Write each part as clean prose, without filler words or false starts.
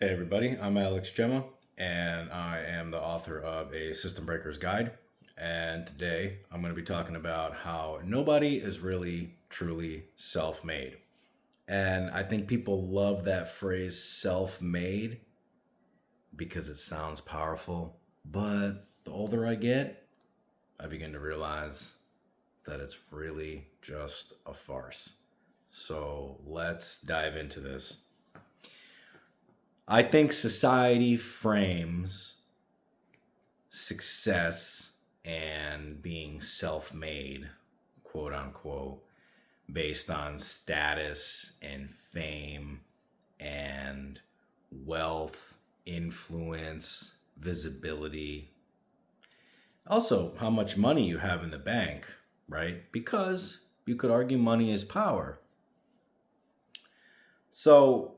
Hey everybody, I'm Gemma, and I am the author of A System Breaker's Guide. And today I'm going to be talking about how nobody is really truly self-made. And I think people love that phrase self-made because it sounds powerful. But the older I get, I begin to realize that it's really just a farce. So let's dive into this. I think society frames success and being self made, quote unquote, based on status and fame and wealth, influence, visibility. Also, how much money you have in the bank, right? Because you could argue money is power. So,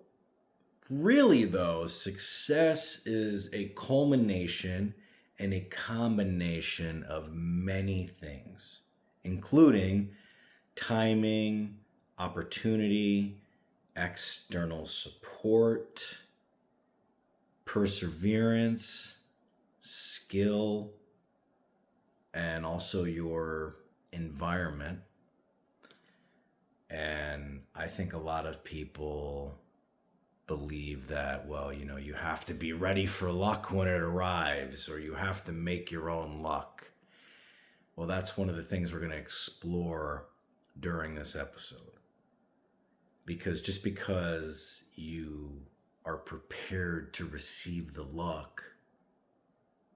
really, though, success is a culmination and a combination of many things, including timing, opportunity, external support, perseverance, skill, and also your environment. And I think a lot of people believe that, well, you have to be ready for luck when it arrives, or you have to make your own luck. Well, that's one of the things we're going to explore during this episode. Because just because you are prepared to receive the luck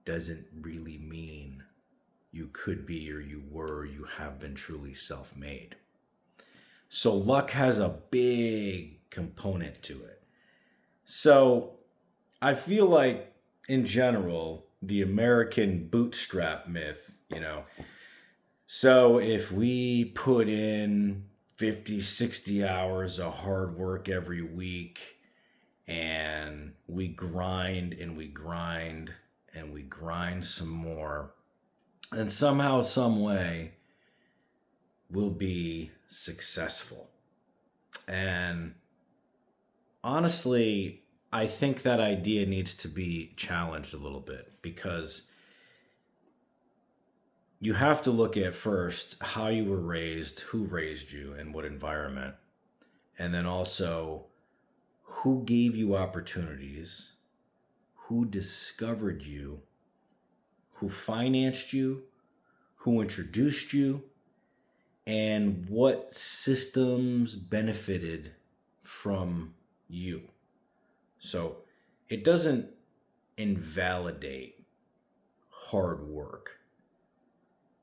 doesn't really mean you could be, or you have been truly self-made. So luck has a big component to it. So I feel like, in general, the American bootstrap myth, so if we put in 50, 60 hours of hard work every week and we grind and we grind and we grind some more, and somehow, some way, we'll be successful. And honestly, I think that idea needs to be challenged a little bit, because you have to look at first how you were raised, who raised you, and what environment. And then also, who gave you opportunities, who discovered you, who financed you, who introduced you, and what systems benefited from you. So it doesn't invalidate hard work.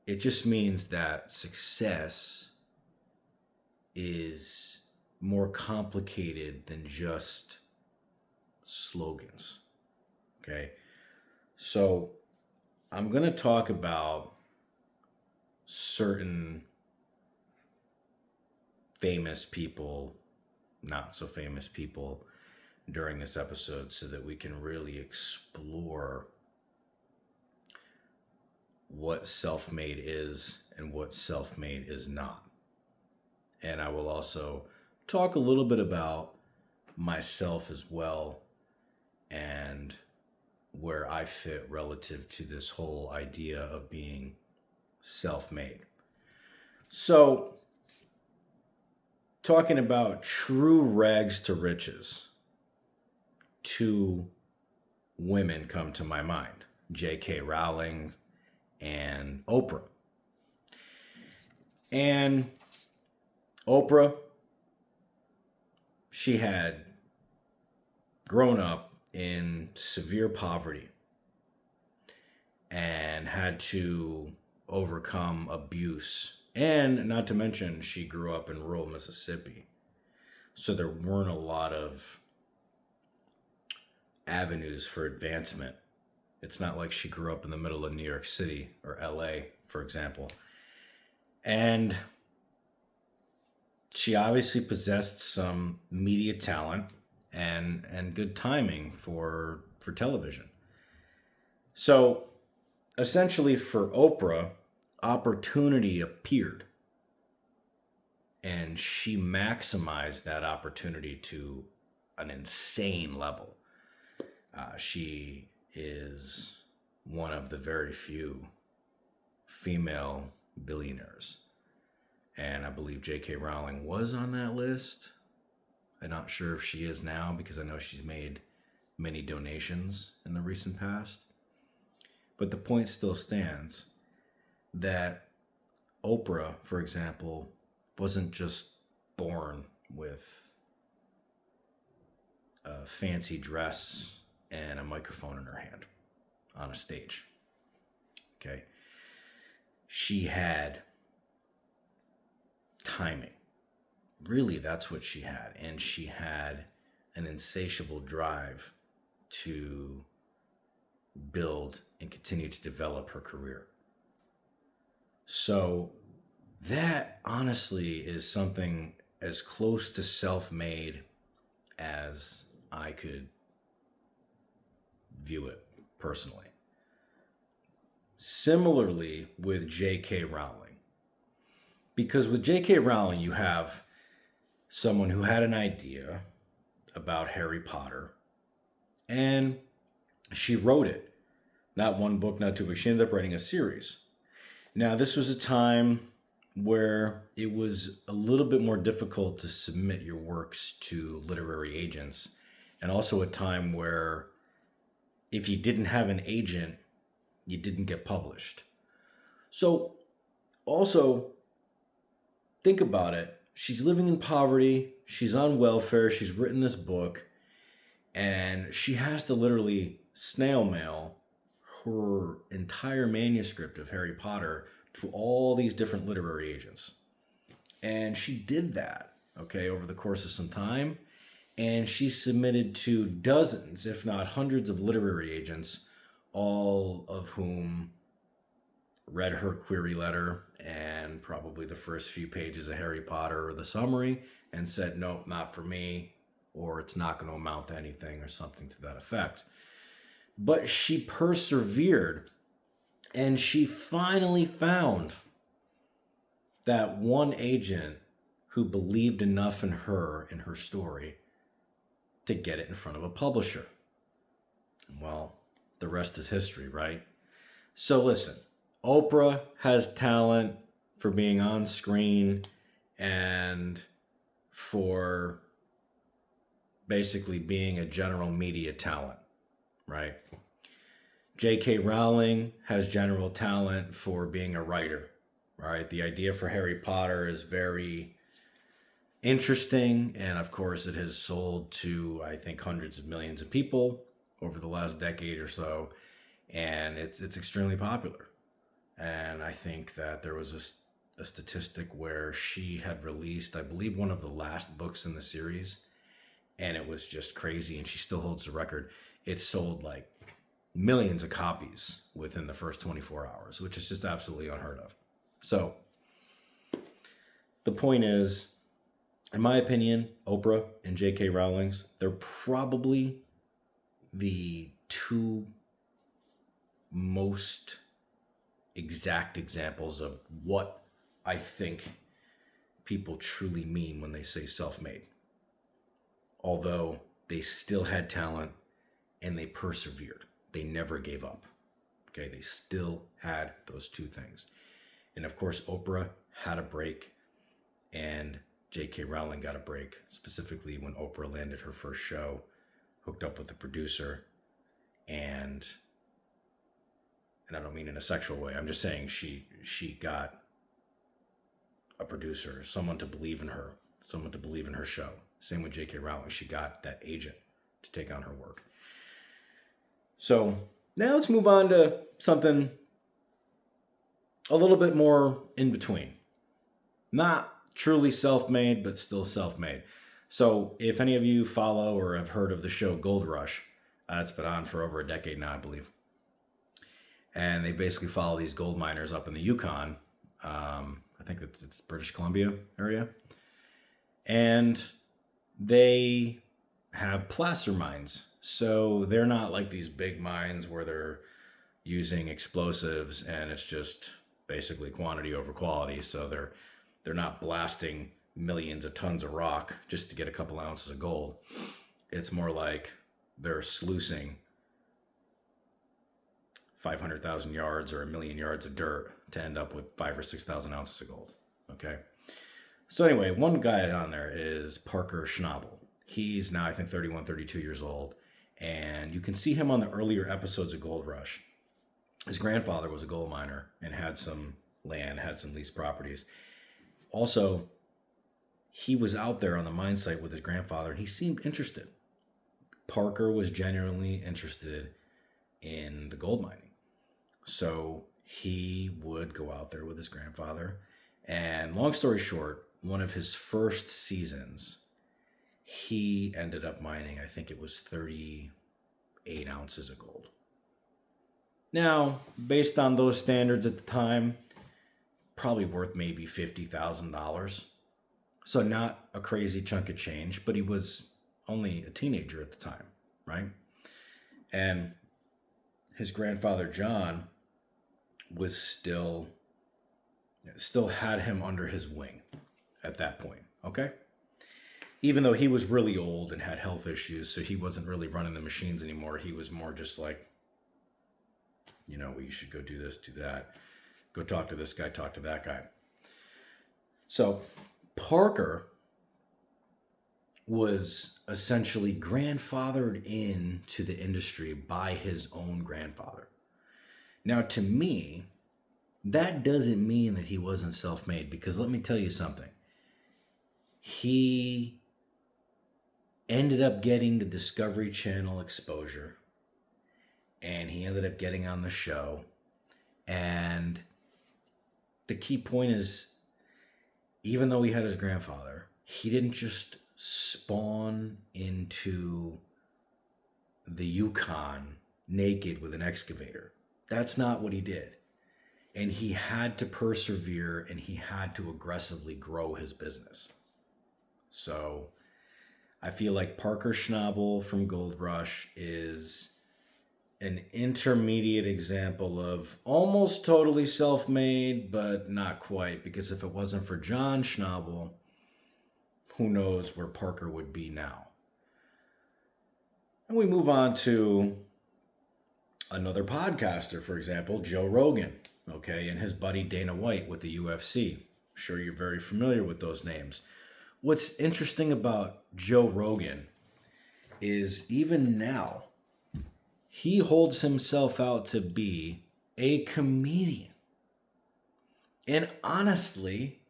It just means that success is more complicated than just slogans. Okay. So I'm going to talk about certain famous people, not so famous people, during this episode, so that we can really explore what self-made is and what self-made is not. And I will also talk a little bit about myself as well, and where I fit relative to this whole idea of being self-made. So, talking about true rags to riches, two women come to my mind: J.K. Rowling and Oprah. And Oprah, she had grown up in severe poverty and had to overcome abuse. And not to mention, she grew up in rural Mississippi. So there weren't a lot of avenues for advancement. It's not like she grew up in the middle of New York City or LA, for example. And she obviously possessed some media talent and good timing for television. So essentially, for Oprah, opportunity appeared, and she maximized that opportunity to an insane level. She is one of the very few female billionaires. And I believe J.K. Rowling was on that list. I'm not sure if she is now because I know she's made many donations in the recent past. But the point still stands that Oprah, for example, wasn't just born with a fancy dress and a microphone in her hand on a stage. Okay. She had timing. Really, that's what she had. And she had an insatiable drive to build and continue to develop her career. So that honestly is something as close to self-made as I could view it personally. Similarly with J.K. Rowling. Because with J.K. Rowling, you have someone who had an idea about Harry Potter, and she wrote it. Not one book, not two books. She ended up writing a series. Now, this was a time where it was a little bit more difficult to submit your works to literary agents, and also a time where if you didn't have an agent, you didn't get published. So, also, think about it. She's living in poverty. She's on welfare. She's written this book. And she has to literally snail mail her entire manuscript of Harry Potter to all these different literary agents. And she did that, okay, over the course of some time. And she submitted to dozens, if not hundreds of literary agents, all of whom read her query letter and probably the first few pages of Harry Potter or the summary and said, nope, not for me, or it's not going to amount to anything or something to that effect. But she persevered, and she finally found that one agent who believed enough in her story to get it in front of a publisher. Well, the rest is history, right? So listen, Oprah has talent for being on screen and for basically being a general media talent, right? J.K. Rowling has general talent for being a writer, right? The idea for Harry Potter is very interesting, and of course it has sold to, I think, hundreds of millions of people over the last decade or so, and it's extremely popular. And I think that there was a statistic where she had released, I believe, one of the last books in the series, and it was just crazy, and she still holds the record. It sold like millions of copies within the first 24 hours, which is just absolutely unheard of. So the point is, in my opinion, Oprah and J.K. Rowling's, they're probably the two most exact examples of what I think people truly mean when they say self-made. Although they still had talent and they persevered. They never gave up. Okay, they still had those two things. And of course, Oprah had a break and J.K. Rowling got a break, specifically when Oprah landed her first show, hooked up with the producer, and I don't mean in a sexual way. I'm just saying she got a producer, someone to believe in her, someone to believe in her show. Same with J.K. Rowling. She got that agent to take on her work. So now let's move on to something a little bit more in between. Not truly self-made, but still self-made. So if any of you follow or have heard of the show Gold Rush, it's been on for over a decade now, I believe. And they basically follow these gold miners up in the Yukon. I think it's British Columbia area. And they have placer mines. So they're not like these big mines where they're using explosives and it's just basically quantity over quality. So they're not blasting millions of tons of rock just to get a couple ounces of gold. It's more like they're sluicing 500,000 yards or 1,000,000 yards of dirt to end up with 5 or 6,000 ounces of gold. Okay. So anyway, one guy on there is Parker Schnabel. He's now, I think, 31, 32 years old. And you can see him on the earlier episodes of Gold Rush. His grandfather was a gold miner and had some land, had some leased properties. Also, he was out there on the mine site with his grandfather, and he seemed interested. Parker was genuinely interested in the gold mining. So he would go out there with his grandfather. And long story short, one of his first seasons, he ended up mining, I think it was 38 ounces of gold. Now, based on those standards at the time, probably worth maybe $50,000. So not a crazy chunk of change, but he was only a teenager at the time, right? And his grandfather, John, was still had him under his wing at that point, okay? Even though he was really old and had health issues, so he wasn't really running the machines anymore. He was more just like, well, you should go do this, do that. Go talk to this guy, talk to that guy. So Parker was essentially grandfathered into the industry by his own grandfather. Now, to me, that doesn't mean that he wasn't self-made, because let me tell you something. He ended up getting the Discovery Channel exposure, and he ended up getting on the show. And the key point is, even though he had his grandfather, he didn't just spawn into the Yukon naked with an excavator. That's not what he did. And he had to persevere, and he had to aggressively grow his business. So I feel like Parker Schnabel from Gold Rush is an intermediate example of almost totally self-made, but not quite, because if it wasn't for John Schnabel, who knows where Parker would be now. And we move on to another podcaster, for example, Joe Rogan, okay, and his buddy Dana White with the UFC. I'm sure you're very familiar with those names. What's interesting about Joe Rogan is even now, he holds himself out to be a comedian. And honestly,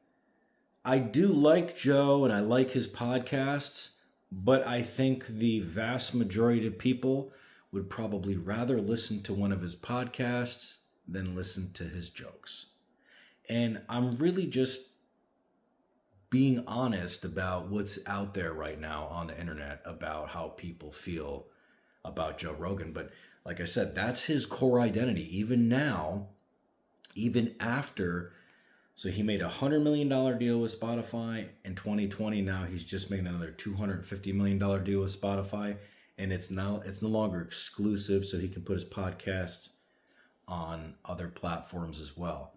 I do like Joe and I like his podcasts, but I think the vast majority of people would probably rather listen to one of his podcasts than listen to his jokes. And I'm really just being honest about what's out there right now on the internet about how people feel about Joe Rogan. But like I said, that's his core identity. Even now, even after, so he made a $100 million deal with Spotify in 2020. Now he's just making another $250 million deal with Spotify. And it's no longer exclusive, so he can put his podcast on other platforms as well.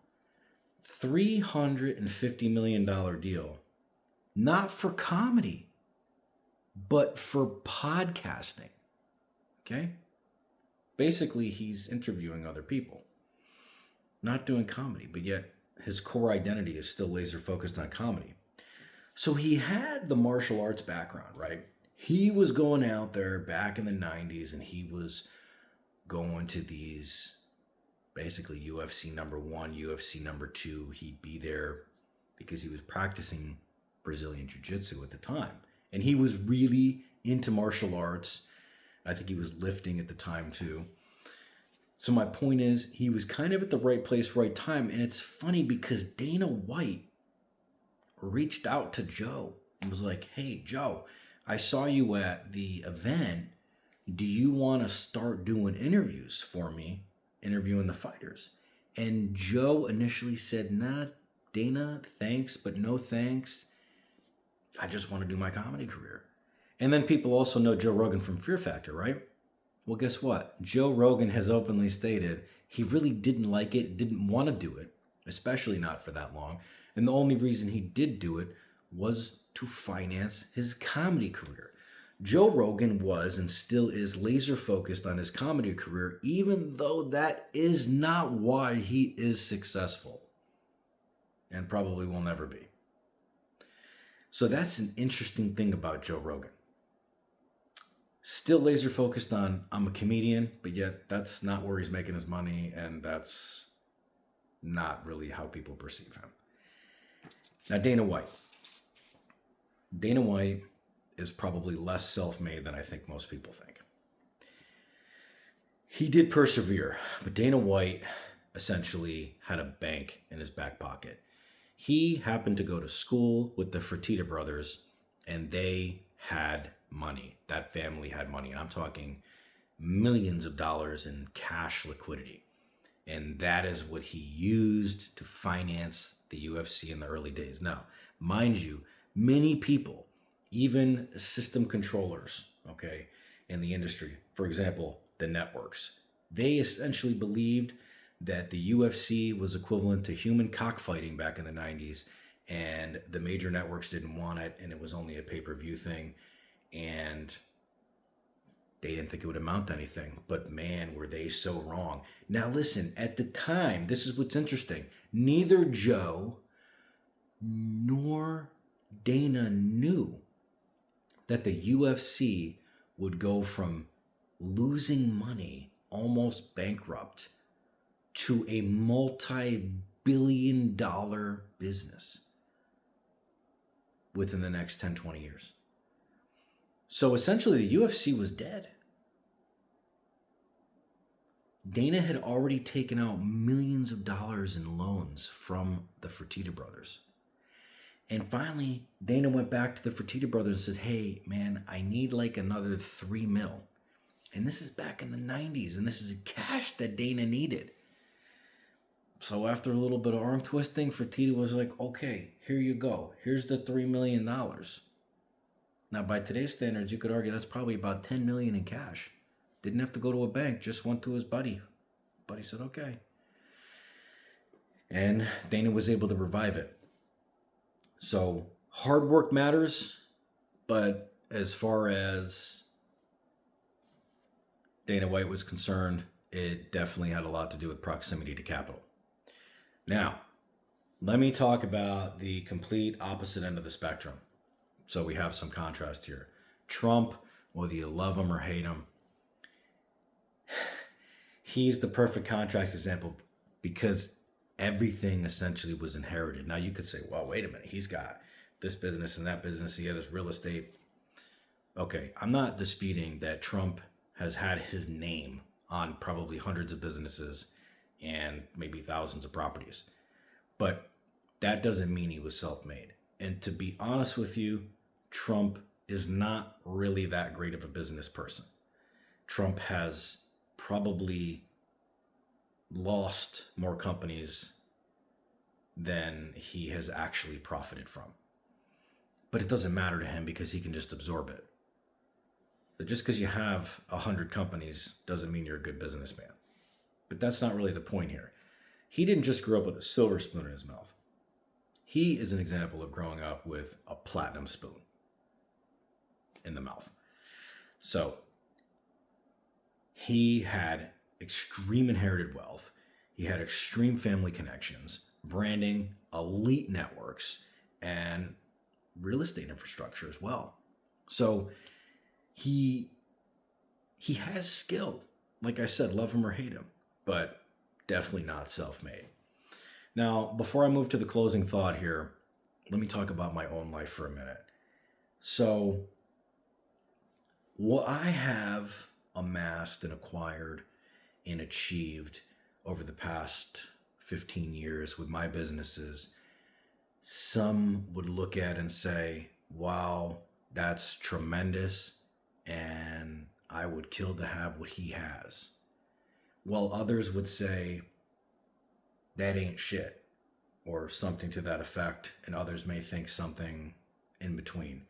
$350 million deal. Not for comedy, but for podcasting. Okay? Basically, he's interviewing other people. Not doing comedy, but yet his core identity is still laser focused on comedy. So he had the martial arts background, right? He was going out there back in the 90s and he was going to these basically UFC number 1, UFC number 2. He'd be there because he was practicing Brazilian Jiu-Jitsu at the time. And he was really into martial arts. I think he was lifting at the time too. So my point is, he was kind of at the right place, right time. And it's funny because Dana White reached out to Joe and was like, hey, Joe, I saw you at the event. Do you want to start doing interviews for me, interviewing the fighters? And Joe initially said, nah, Dana, thanks, but no thanks. I just want to do my comedy career. And then people also know Joe Rogan from Fear Factor, right? Well, guess what? Joe Rogan has openly stated he really didn't like it, didn't want to do it, especially not for that long. And the only reason he did do it was to finance his comedy career. Joe Rogan was and still is laser focused on his comedy career, even though that is not why he is successful and probably will never be. So that's an interesting thing about Joe Rogan. Still laser focused on, I'm a comedian, but yet that's not where he's making his money, and that's not really how people perceive him. Now, Dana White. Dana White is probably less self-made than I think most people think. He did persevere, but Dana White essentially had a bank in his back pocket. He happened to go to school with the Fertitta brothers, and they had money. That family had money. And I'm talking millions of dollars in cash liquidity. And that is what he used to finance the UFC in the early days. Now, mind you, many people, even system controllers, okay, in the industry, for example, the networks, they essentially believed that the UFC was equivalent to human cockfighting back in the 90s, and the major networks didn't want it, and it was only a pay-per-view thing, and they didn't think it would amount to anything. But man, were they so wrong. Now listen, at the time, this is what's interesting. Neither Joe nor Dana knew that the UFC would go from losing money, almost bankrupt, to a multi-billion-dollar business within the next 10, 20 years. So essentially, the UFC was dead. Dana had already taken out millions of dollars in loans from the Fertitta brothers. And finally, Dana went back to the Fertitta brothers and said, hey, man, I need like another $3 million. And this is back in the 90s, and this is cash that Dana needed. So after a little bit of arm twisting, Fertitta was like, okay, here you go. Here's the $3 million. Now, by today's standards, you could argue that's probably about $10 million in cash. Didn't have to go to a bank, just went to his buddy. Buddy said, okay. And Dana was able to revive it. So hard work matters, but as far as Dana White was concerned, it definitely had a lot to do with proximity to capital. Now, let me talk about the complete opposite end of the spectrum. So we have some contrast here. Trump, whether you love him or hate him, he's the perfect contrast example because everything essentially was inherited. Now you could say, well, wait a minute. He's got this business and that business. He had his real estate. Okay, I'm not disputing that Trump has had his name on probably hundreds of businesses and maybe thousands of properties. But that doesn't mean he was self-made. And to be honest with you, Trump is not really that great of a business person. Trump has probably lost more companies than he has actually profited from. But it doesn't matter to him because he can just absorb it. So just because you have 100 companies doesn't mean you're a good businessman. But that's not really the point here. He didn't just grow up with a silver spoon in his mouth. He is an example of growing up with a platinum spoon in the mouth. So he had extreme inherited wealth. He had extreme family connections, branding, elite networks, and real estate infrastructure as well. So he has skill. Like I said, love him or hate him, but definitely not self-made. Now, before I move to the closing thought here, let me talk about my own life for a minute. So what I have amassed and acquired and achieved over the past 15 years with my businesses, some would look at and say, wow, that's tremendous, and I would kill to have what he has. While others would say, that ain't shit, or something to that effect, and others may think something in between.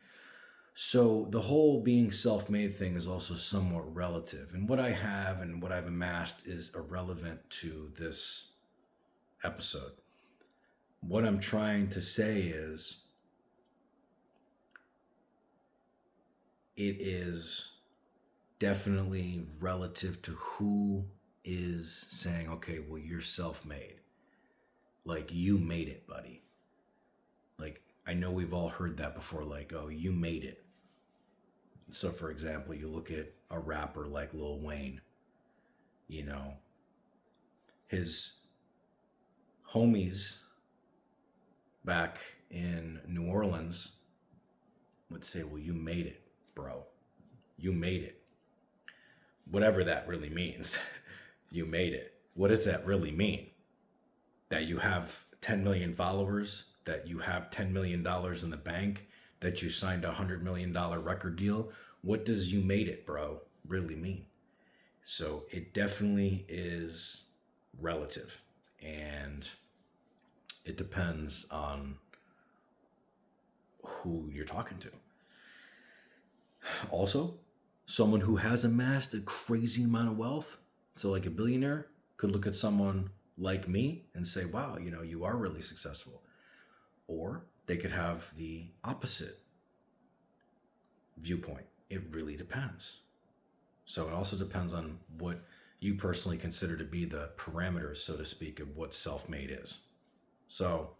So the whole being self-made thing is also somewhat relative, and what I have and what I've amassed is irrelevant to this episode. What I'm trying to say is, it is definitely relative to who is saying, okay, well, you're self-made. Like, you made it, buddy. Like, I know we've all heard that before, like, oh, you made it. So, for example, you look at a rapper like Lil Wayne, you know, his homies back in New Orleans would say, well, you made it, bro. You made it. Whatever that really means. You made it. What does that really mean? That you have 10 million followers, that you have $10 million in the bank, that you signed a $100 million record deal? What does you made it, bro, really mean? So it definitely is relative, and it depends on who you're talking to. Also, someone who has amassed a crazy amount of wealth, so like a billionaire, could look at someone like me and say, wow, you know, you are really successful. Or they could have the opposite viewpoint. It really depends. So it also depends on what you personally consider to be the parameters, so to speak, of what self-made is. So,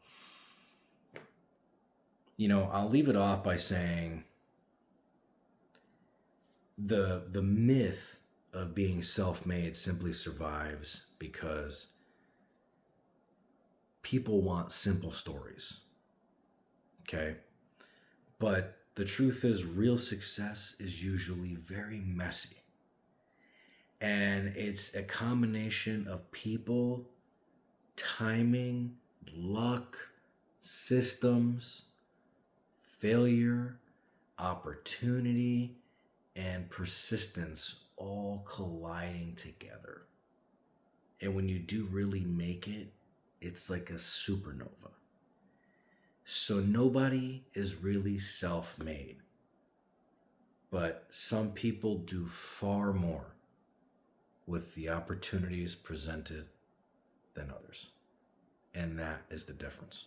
you know, I'll leave it off by saying the myth of being self-made simply survives because people want simple stories. Okay? But the truth is, real success is usually very messy. And it's a combination of people, timing, luck, systems, failure, opportunity, and persistence all colliding together. And when you do really make it, it's like a supernova. So nobody is really self-made, but some people do far more with the opportunities presented than others. And that is the difference.